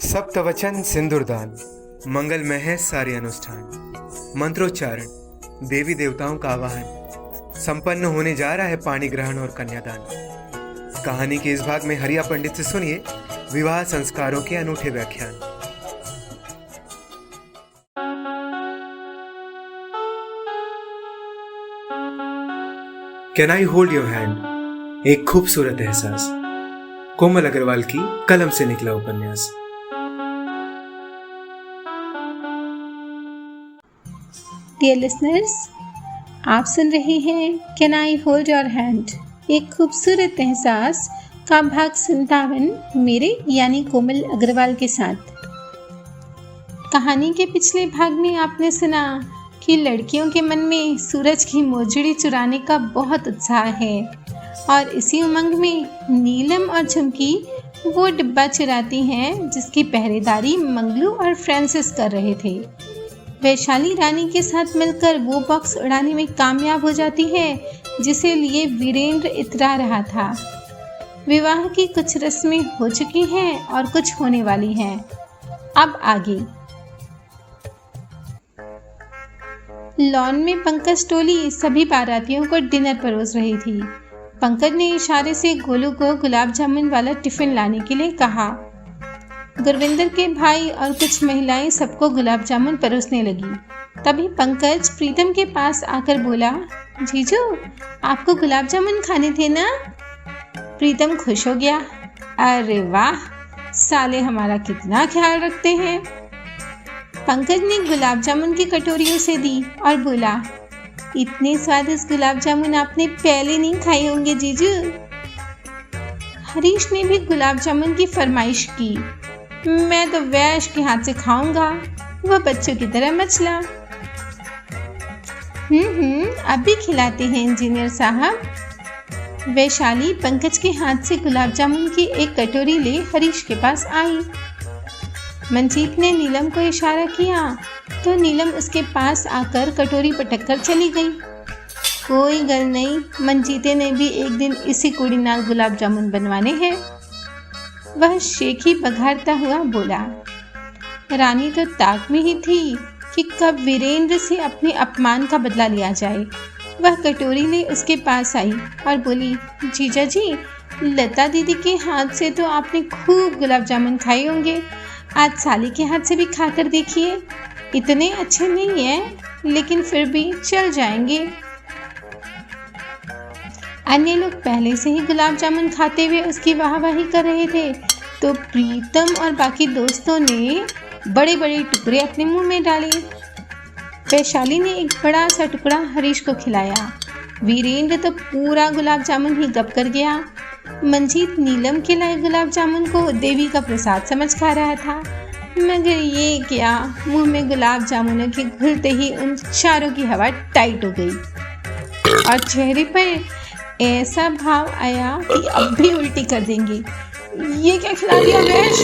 सप्तवचन सिंदूरदान, मंगलमय है सारे अनुष्ठान। मंत्रोच्चारण, देवी देवताओं का आवाहन, संपन्न होने जा रहा है पाणी ग्रहण और कन्यादान। कहानी के इस भाग में हरिया पंडित से सुनिए विवाह संस्कारों के अनूठे व्याख्यान। Can I hold your hand, एक खूबसूरत एहसास। कोमल अग्रवाल की कलम से निकला उपन्यास। डियर लिसनर्स, आप सुन रहे हैं can I hold your hand, एक खूबसूरत एहसास का भाग 57 मेरे यानी कोमल अग्रवाल के साथ। कहानी के पिछले भाग में आपने सुना कि लड़कियों के मन में सूरज की मोजड़ी चुराने का बहुत उत्साह है और इसी उमंग में नीलम और झुमकी वो डिब्बा चुराती हैं जिसकी पहरेदारी मंगलू और फ्रांसिस कर रहे थे। वैशाली रानी के साथ मिलकर वो बॉक्स उड़ाने में कामयाब हो जाती है जिसे लिए वीरेंद्र इतरा रहा था। विवाह की कुछ रस्में हो चुकी हैं और कुछ होने वाली हैं। अब आगे लॉन में पंकज टोली सभी बारातियों को डिनर परोस रही थी। पंकज ने इशारे से गोलू को गुलाब जामुन वाला टिफिन लाने के लिए कहा। गुरविंदर के भाई और कुछ महिलाएं सबको गुलाब जामुन परोसने लगी। तभी पंकज प्रीतम के पास आकर बोला, जीजू आपको गुलाब जामुन खाने थे ना? प्रीतम खुश हो गया। अरे वाह, साले हमारा कितना ख्याल रखते हैं। पंकज ने गुलाब जामुन की कटोरियों से दी और बोला, इतने स्वादिष्ट गुलाब जामुन आपने पहले नहीं खाए होंगे जीजू। हरीश ने भी गुलाब जामुन की फरमाइश की। मैं तो वैश के हाथ से खाऊंगा, वह बच्चों की तरह मचला। अभी खिलाते हैं इंजीनियर साहब। वैशाली पंकज के हाथ से गुलाब जामुन की एक कटोरी ले हरीश के पास आई। मंजीत ने नीलम को इशारा किया तो नीलम उसके पास आकर कटोरी पटक कर चली गई। कोई गल नहीं, मंजीते ने भी एक दिन इसी कुड़ी नाल गुलाब जामुन बनवाने हैं। वह शेखी बघारता हुआ बोला। रानी तो ताक में ही थी कि कब वीरेंद्र से अपने अपमान का बदला लिया जाए। वह कटोरी ले उसके पास आई और बोली, जीजा जी लता दीदी के हाथ से तो आपने खूब गुलाब जामुन खाए होंगे, आज साली के हाथ से भी खाकर देखिए। इतने अच्छे नहीं हैं लेकिन फिर भी चल जाएंगे। अन्य लोग पहले से ही गुलाब जामुन खाते हुए उसकी वाहवाही कर रहे थे तो प्रीतम और बाकी दोस्तों ने बड़े बड़े टुकड़े अपने मुंह में डाले। वैशाली ने एक बड़ा सा टुकड़ा हरीश को खिलाया। वीरेंद्र तो पूरा गुलाब जामुन ही गप कर गया। मंजीत नीलम के लाए गुलाब जामुन को देवी का प्रसाद समझ खा रहा था, मगर ये क्या, मुंह में गुलाब जामुनों के घुलते ही उन चारों की हवा टाइट हो गई और चेहरे पर ऐसा भाव आया कि अब भी उल्टी कर देंगे। ये क्या खिला दिया वैश?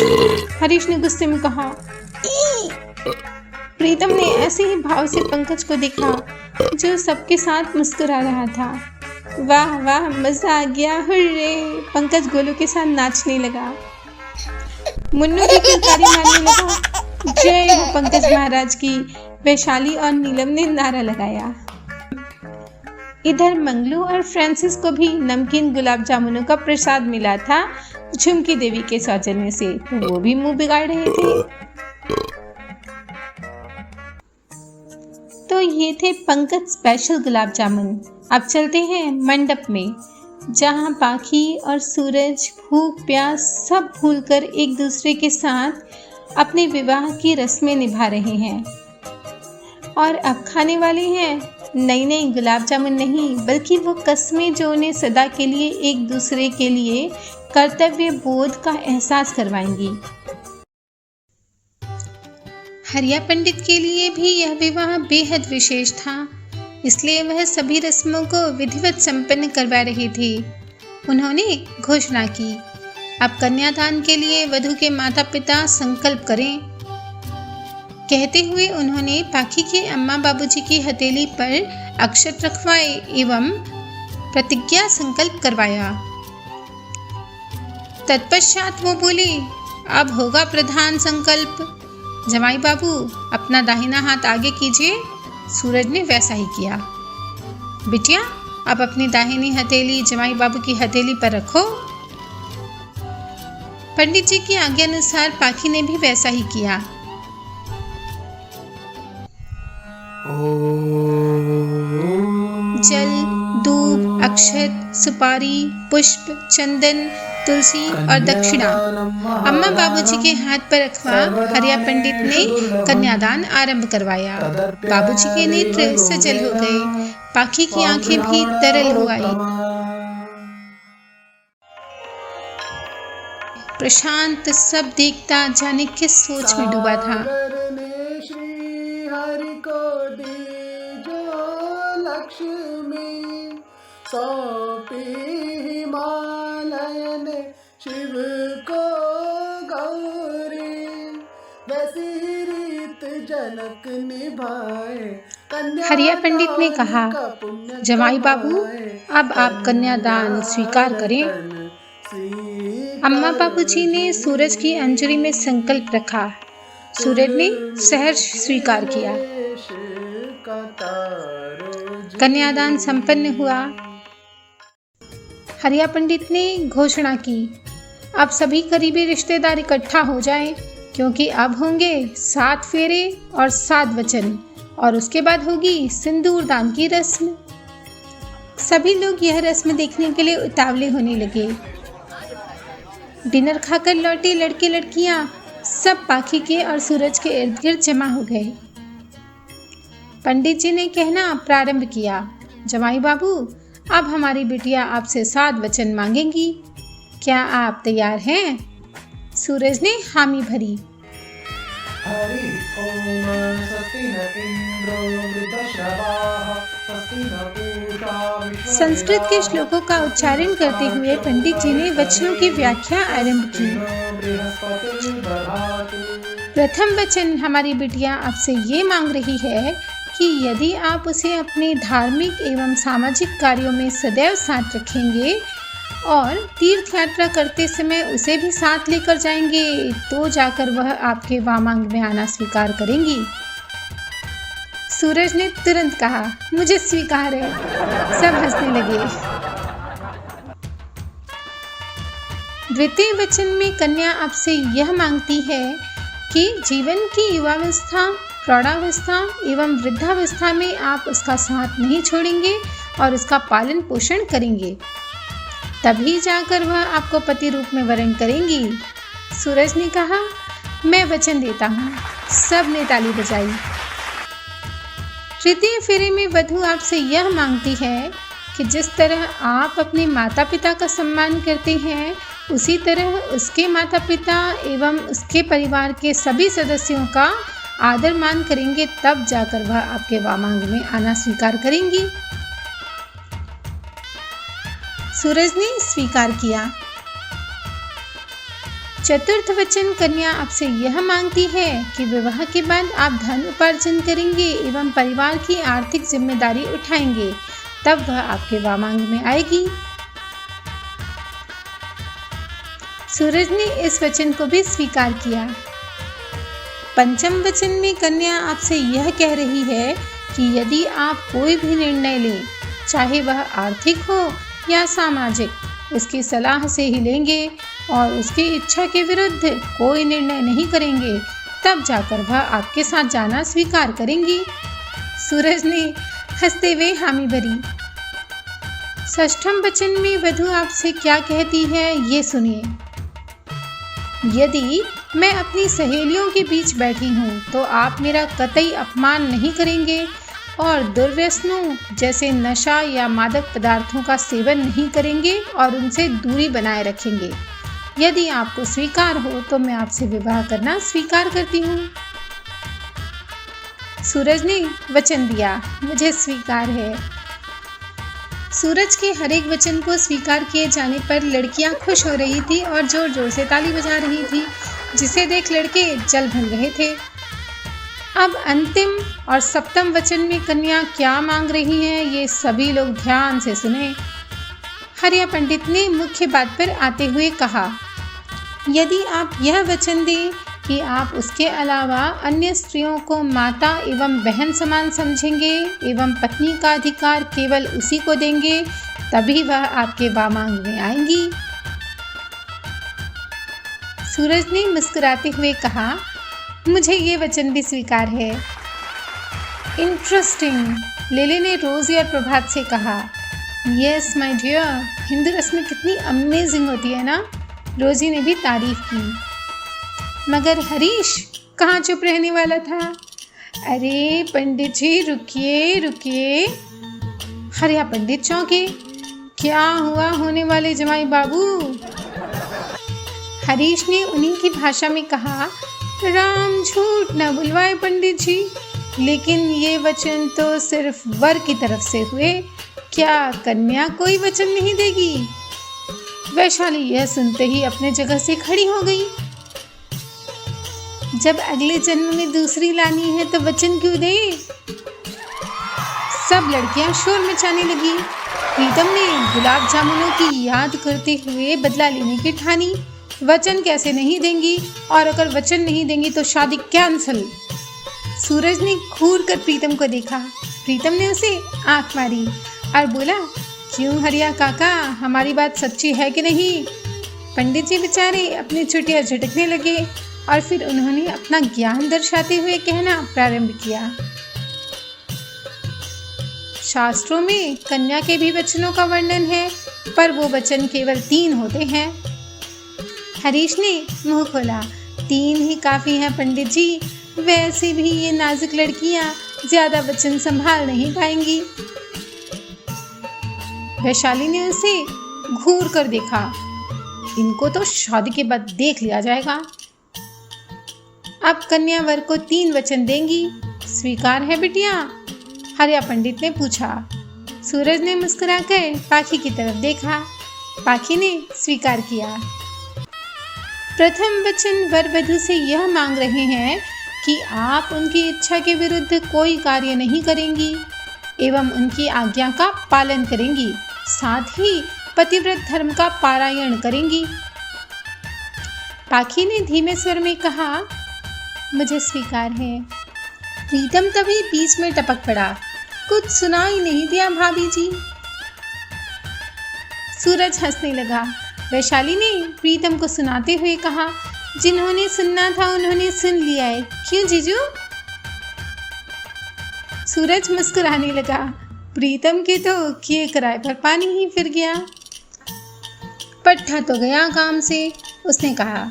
हरीश ने गुस्से में कहा। प्रीतम ने ऐसे ही भाव से पंकज को देखा जो सबके साथ मुस्कुरा रहा था। वाह वाह, मजा आ गया, हुर्रे। पंकज गोलू के साथ नाचने लगा। मुन्नू भी किलकारी मारने लगा। जय हो पंकज महाराज की। वैशाली और नीलम ने नारा लगाया। इधर मंगलू और फ्रांसिस को भी नमकीन गुलाब जामुनों का प्रसाद मिला था झुमकी देवी के सौजन्य से, तो वो भी मुंह बिगाड़ रहे थे। तो ये थे पंकज स्पेशल गुलाब जामुन। अब चलते हैं मंडप में, जहाँ पाखी और सूरज भूख प्यास सब भूलकर एक दूसरे के साथ अपने विवाह की रस्में निभा रहे हैं। और अब खाने वाले हैं नई गुलाब जामुन नहीं, बल्कि वो कस्में जो उन्हें सदा के लिए एक दूसरे के लिए कर्तव्य बोध का एहसास करवाएंगी। हरिया पंडित के लिए भी यह विवाह बेहद विशेष था, इसलिए वह सभी रस्मों को विधिवत संपन्न करवा रही थी। उन्होंने घोषणा की, अब कन्यादान के लिए वधू के माता पिता संकल्प करें। कहते हुए उन्होंने पाखी के अम्मा बाबूजी की हथेली पर अक्षत रखवाए एवं प्रतिज्ञा संकल्प करवाया। तत्पश्चात वो बोले, अब होगा प्रधान संकल्प। जमाई बाबू, अपना दाहिना हाथ आगे कीजिए। सूरज ने वैसा ही किया। बिटिया, अब अपनी दाहिनी हथेली जमाई बाबू की हथेली पर रखो। पंडित जी की आज्ञा अनुसार पाखी ने भी वैसा ही किया। जल, दूब, अक्षत, सुपारी, पुष्प, चंदन, तुलसी और दक्षिणा अम्मा बाबूजी के हाथ पर रखवा हरिया पंडित ने कन्यादान आरंभ करवाया। बाबूजी के नेत्र सजल हो गए, पाखी की आंखें भी तरल हो आई। प्रशांत सब देखता जाने किस सोच में डूबा था। शिव को गौरी वैसी रीत जनक निभाए। हरिया पंडित ने कहा, जमाई बाबू, अब आप कन्यादान स्वीकार करें। अम्मा बाबूजी ने सूरज की अंजलि में संकल्प रखा। सूरज ने सहर्ष स्वीकार किया। कन्यादान संपन्न हुआ। हरिया पंडित ने घोषणा की, अब सभी करीबी रिश्तेदार इकट्ठा हो जाएं, क्योंकि अब होंगे 7 फेरे और 7 वचन, और उसके बाद होगी सिंदूर दान की रस्म। सभी लोग यह रस्म देखने के लिए उतावले होने लगे। डिनर खाकर लौटे लड़के लड़कियां सब पाखी के और सूरज के इर्द गिर्द जमा हो गए। पंडित जी ने कहना प्रारंभ किया, जमाई बाबू, अब हमारी बिटिया आपसे 7 वचन मांगेंगी। क्या आप तैयार हैं? सूरज ने हामी भरी। संस्कृत के श्लोकों का उच्चारण करते हुए पंडित जी ने वचनों की व्याख्या आरंभ की। प्रथम वचन, हमारी बिटिया आपसे ये मांग रही है कि यदि आप उसे अपने धार्मिक एवं सामाजिक कार्यों में सदैव साथ रखेंगे और तीर्थ यात्रा करते समय उसे भी साथ लेकर जाएंगे, तो जाकर वह आपके वामांग में आना स्वीकार करेंगी। सूरज ने तुरंत कहा, मुझे स्वीकार है। सब हंसने लगे। द्वितीय वचन में कन्या आपसे यह मांगती है कि जीवन की युवावस्था, प्रौढ़ावस्था एवं वृद्धावस्था में आप उसका साथ नहीं छोड़ेंगे और उसका पालन पोषण करेंगे, तभी जाकर वह आपको पति रूप में वरण करेंगी। सूरज ने कहा, मैं वचन देता हूँ। सब ने ताली बजाई। तृतीय फेरे में वधू आपसे यह मांगती है कि जिस तरह आप अपने माता पिता का सम्मान करते हैं, उसी तरह उसके माता पिता एवं उसके परिवार के सभी सदस्यों का आदर मान करेंगे, तब जाकर वह आपके वामांग में आना स्वीकार करेंगी। सूरज ने स्वीकार किया। चतुर्थ वचन, कन्या आपसे यह मांगती है कि विवाह के बाद आप धन उपार्जन करेंगे एवं परिवार की आर्थिक जिम्मेदारी उठाएंगे, तब वह आपके वामांग में आएगी। सूरज ने इस वचन को भी स्वीकार किया। पंचम वचन में कन्या आपसे यह कह रही है कि यदि आप कोई भी निर्णय लें, चाहे वह आर्थिक हो या सामाजिक, उसकी सलाह से ही लेंगे और उसकी इच्छा के विरुद्ध कोई निर्णय नहीं करेंगे, तब जाकर वह आपके साथ जाना स्वीकार करेंगी। सूरज ने हंसते हुए हामी भरी। षष्ठम वचन में वधू आपसे क्या कहती है, ये सुनिए। यदि मैं अपनी सहेलियों के बीच बैठी हूँ तो आप मेरा कतई अपमान नहीं करेंगे और दुर्व्यसनों जैसे नशा या मादक पदार्थों का सेवन नहीं करेंगे और उनसे दूरी बनाए रखेंगे। यदि आपको स्वीकार हो तो मैं आपसे विवाह करना स्वीकार करती हूँ। सूरज ने वचन दिया, मुझे स्वीकार है। सूरज के हर एक वचन को स्वीकार किए जाने पर लड़कियां खुश हो रही थी और जोर जोर से ताली बजा रही थी, जिसे देख लड़के जल भर रहे थे। अब अंतिम और सप्तम वचन में कन्या क्या मांग रही है, ये सभी लोग ध्यान से सुने। हरिया पंडित ने मुख्य बात पर आते हुए कहा, यदि आप यह वचन दें कि आप उसके अलावा अन्य स्त्रियों को माता एवं बहन समान समझेंगे एवं पत्नी का अधिकार केवल उसी को देंगे, तभी वह आपके वामांग में आएंगी। सूरज ने मुस्कुराते हुए कहा, मुझे ये वचन भी स्वीकार है। इंटरेस्टिंग, लिली ने रोजी और प्रभात से कहा। यस माय डियर, हिंदू रस्में कितनी अमेजिंग होती है ना। रोजी ने भी तारीफ की। मगर हरीश कहाँ चुप रहने वाला था। अरे पंडित जी रुकिए रुकिए। हरिया पंडित चौंके। क्या हुआ होने वाले जमाई बाबू? हरीश ने उन्हीं की भाषा में कहा, राम झूठ न बुलवाए पंडित जी, लेकिन ये वचन तो सिर्फ वर की तरफ से हुए, क्या कन्या कोई वचन नहीं देगी? वैशाली यह सुनते ही अपने जगह से खड़ी हो गई। जब अगले जन्म में दूसरी लानी है तो वचन क्यों दे? सब लड़कियां शोर मचाने लगी। प्रीतम ने गुलाब जामुनों की याद करते हुए बदला लेने की ठानी। वचन कैसे नहीं देंगी, और अगर वचन नहीं देंगी तो शादी कैंसल। सूरज ने घूर कर प्रीतम को देखा। प्रीतम ने उसे आंख मारी और बोला, क्यों हरिया काका, हमारी बात सच्ची है कि नहीं? पंडित जी बेचारे अपनी चुटिया झटकने लगे और फिर उन्होंने अपना ज्ञान दर्शाते हुए कहना प्रारंभ किया। शास्त्रों में कन्या के भी वचनों का वर्णन है, पर वो वचन केवल 3 होते हैं। हरीश ने मुंह खोला। 3 ही काफी हैं पंडित जी, वैसे भी ये नाजुक लड़कियां ज्यादा वचन संभाल नहीं पाएंगी। वैशाली ने उसे घूर कर देखा। इनको तो शादी के बाद देख लिया जाएगा। अब कन्या वर को 3 वचन देंगी, स्वीकार है बिटिया? हरिया पंडित ने पूछा। सूरज ने मुस्कुराकर पाखी की तरफ देखा। पाखी ने स्वीकार किया। प्रथम वचन वर वधू से यह मांग रहे हैं कि आप उनकी इच्छा के विरुद्ध कोई कार्य नहीं करेंगी एवं उनकी आज्ञा का पालन करेंगी, साथ ही पतिव्रत धर्म का पारायण करेंगी। पाखी ने धीमे स्वर में कहा, मुझे स्वीकार है। प्रीतम तभी बीच में टपक पड़ा। कुछ सुना ही नहीं दिया भाभी जी। सूरज हंसने लगा। वैशाली ने प्रीतम को सुनाते हुए कहा, जिन्होंने सुनना था उन्होंने सुन लिया है, क्यों जीजू? सूरज मुस्कुराने लगा। प्रीतम के तो किए किराए पर पानी ही फिर गया। पट्टा तो गया काम से, उसने कहा।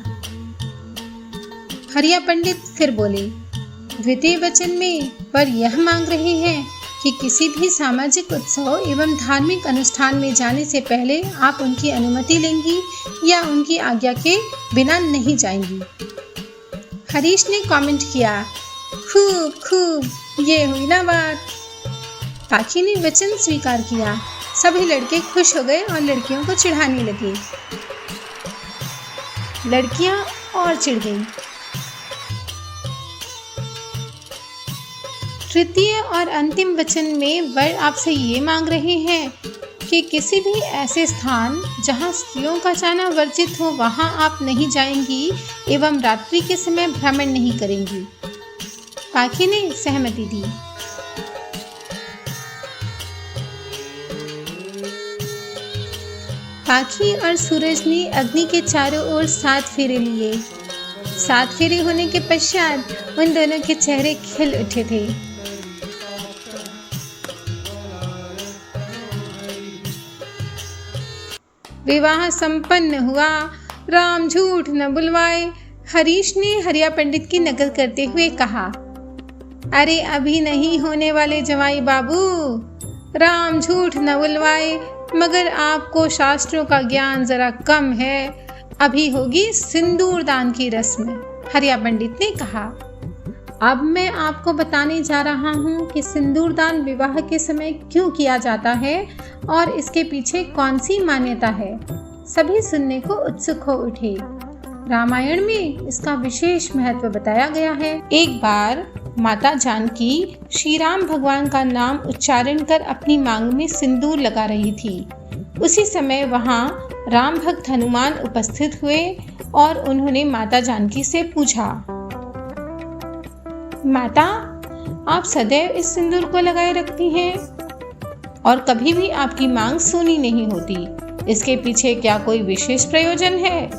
हरिया पंडित फिर बोले, द्वितीय वचन में पर यह मांग रहे हैं कि किसी भी सामाजिक उत्सव एवं धार्मिक अनुष्ठान में जाने से पहले आप उनकी अनुमति लेंगी या उनकी आज्ञा के बिना नहीं जाएंगी। हरीश ने कमेंट किया, खूब खूब, ये हुई ना बात। पाखी ने वचन स्वीकार किया। सभी लड़के खुश हो गए और लड़कियों को चिढ़ाने लगे। लड़कियां और चिढ़ गईं। तृतीय और अंतिम वचन में वर आपसे ये मांग रहे हैं कि किसी भी ऐसे स्थान जहां स्त्रियों का जाना वर्जित हो वहां आप नहीं जाएंगी एवं रात्रि के समय भ्रमण नहीं करेंगी। पाखी ने सहमति दी। पाखी और सूरज ने अग्नि के चारों ओर 7 फेरे लिए। 7 फेरे होने के पश्चात उन दोनों के चेहरे खिल उठे थे। विवाह संपन्न हुआ, राम झूठ न बुलवाए। हरीश ने हरिया पंडित की नकल करते हुए कहा, अरे अभी नहीं होने वाले जवाई बाबू, राम झूठ न बुलवाए, मगर आपको शास्त्रों का ज्ञान जरा कम है। अभी होगी सिंदूर दान की रस्म, हरिया पंडित ने कहा। अब मैं आपको बताने जा रहा हूँ कि सिंदूर दान विवाह के समय क्यों किया जाता है और इसके पीछे कौन सी मान्यता है। सभी सुनने को उत्सुक हो उठे। रामायण में इसका विशेष महत्व बताया गया है। एक बार माता जानकी श्री राम भगवान का नाम उच्चारण कर अपनी मांग में सिंदूर लगा रही थी। उसी समय वहाँ राम भक्त हनुमान उपस्थित हुए और उन्होंने माता जानकी से पूछा, माता, आप सदैव इस सिंदूर को लगाए रखती हैं और कभी भी आपकी मांग सुनी नहीं होती। इसके पीछे क्या कोई विशेष प्रयोजन है?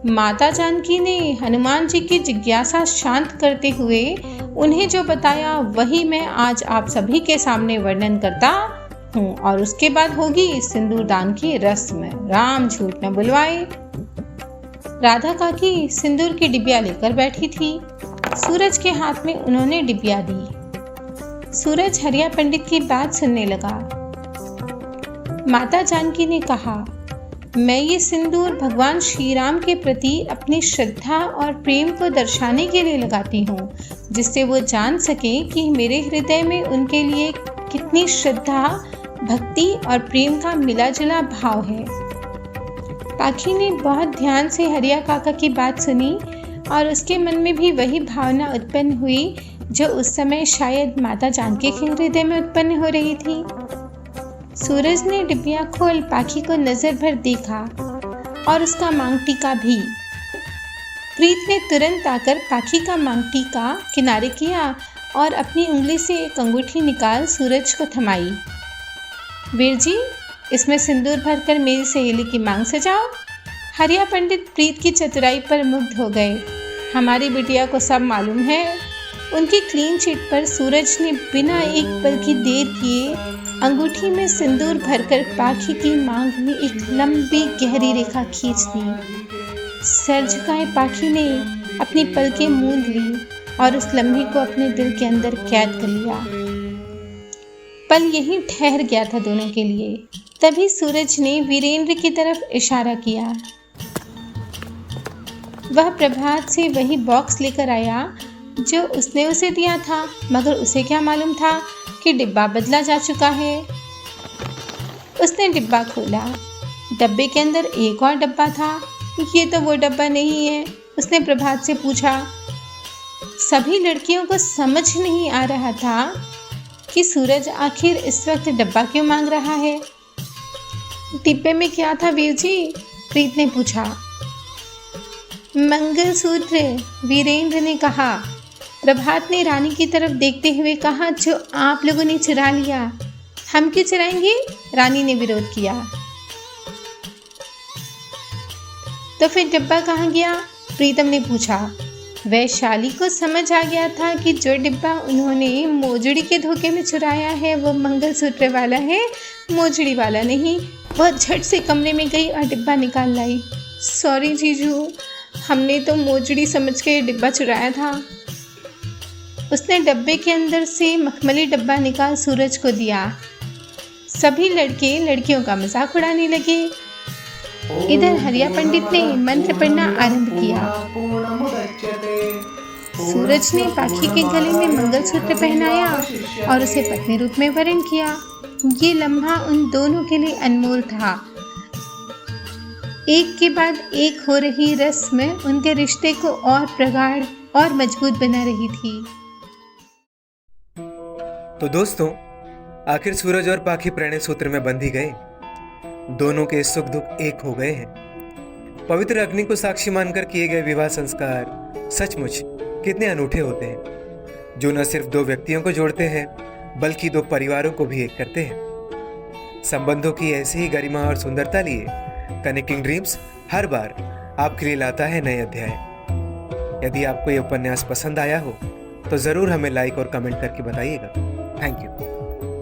माता जानकी ने हनुमान जी की जिज्ञासा शांत करते हुए उन्हें जो बताया वही मैं आज आप सभी के सामने वर्णन करता हूँ, और उसके बाद होगी इस सिंदूर दान की रस्म। राम झूठ न बुलवाए। राधा काकी सिंदूर की डिबिया लेकर बैठी थी। सूरज के हाथ में उन्होंने डिबिया दी। सूरज हरिया पंडित की बात सुनने लगा। माता जानकी ने कहा, मैं ये सिंदूर भगवान श्री राम के प्रति अपनी श्रद्धा और प्रेम को दर्शाने के लिए लगाती हूँ, जिससे वो जान सके कि मेरे हृदय में उनके लिए कितनी श्रद्धा, भक्ति और प्रेम का मिला जुला भाव है। पाखी ने बहुत ध्यान से हरिया काका की बात सुनी और उसके मन में भी वही भावना उत्पन्न हुई जो उस समय शायद माता जानकी के हृदय में उत्पन्न हो रही थी। सूरज ने डिबिया खोल पाखी को नजर भर देखा और उसका मांग टीका भी। प्रीत ने तुरंत आकर पाखी का मांग टीका किनारे किया और अपनी उंगली से एक अंगूठी निकाल सूरज को थमाई। वीर जी, इसमें सिंदूर भरकर मेरी सहेली की मांग सजाओ। हरिया पंडित प्रीत की चतुराई पर मुग्ध हो गए। हमारी बिटिया को सब मालूम है। उनकी क्लीन चिट पर सूरज ने बिना एक पल की देर किए अंगूठी में सिंदूर भरकर पाखी की मांग में एक लंबी गहरी रेखा खींच दी। सर झुकाए पाखी ने अपनी पलकें मूंद ली और उस लम्हे को अपने दिल के अंदर कैद कर लिया। पल यहीं ठहर गया था दोनों के लिए। तभी सूरज ने वीरेंद्र की तरफ इशारा किया। वह प्रभात से वही बॉक्स लेकर आया जो उसने उसे दिया था, मगर उसे क्या मालूम था कि डिब्बा बदला जा चुका है। उसने डिब्बा खोला। डब्बे के अंदर एक और डब्बा था। ये तो वो डब्बा नहीं है। उसने प्रभात से पूछा। सभी लड़कियों को समझ नहीं आ रहा था कि सूरज आखिर इस वक्त डब्बा क्यों मांग रहा है। डिब्बे में क्या था वीर जी? प्रीत ने पूछा। मंगलसूत्र, वीरेंद्र ने कहा। प्रभात ने रानी की तरफ देखते हुए कहा, जो आप लोगों ने चुरा लिया। हम क्यों चुराएंगे? रानी ने विरोध किया। तो फिर डिब्बा कहाँ गया? प्रीतम ने पूछा। वैशाली को समझ आ गया था कि जो डिब्बा उन्होंने मोजड़ी के धोखे में चुराया है वो मंगलसूत्र वाला है, मोजड़ी वाला नहीं। वह झट से कमरे में गई और डिब्बा निकाल लाई। सॉरी जीजू, हमने तो मोजड़ी समझ के डिब्बा चुराया था। उसने डब्बे के अंदर से मखमली डब्बा निकाल सूरज को दिया। सभी लड़के लड़कियों का मजाक उड़ाने लगे। इधर हरिया पंडित ने मंत्र पढ़ना आरंभ किया। सूरज ने पाखी के गले में मंगलसूत्र पहनाया और उसे पत्नी रूप में वरण किया। ये लम्हा उन दोनों के लिए अनमोल था। एक के बाद एक हो रही रस्म उनके रिश्ते को और प्रगाढ़ और मजबूत बना रही थी। तो दोस्तों, आखिर सूरज और पाखी प्रणय सूत्र में बंध ही गए। दोनों के सुख दुख एक हो गए हैं। पवित्र अग्नि को साक्षी मानकर किए गए विवाह संस्कार सचमुच कितने अनूठे होते हैं, जो न सिर्फ दो व्यक्तियों को जोड़ते हैं बल्कि दो परिवारों को भी एक करते हैं। संबंधों की ऐसी ही गरिमा और सुंदरता लिए कनेक्टिंग ड्रीम्स हर बार आपके लिए लाता है नए अध्याय। यदि आपको ये उपन्यास पसंद आया हो तो जरूर हमें लाइक और कमेंट करके बताइएगा। Thank you.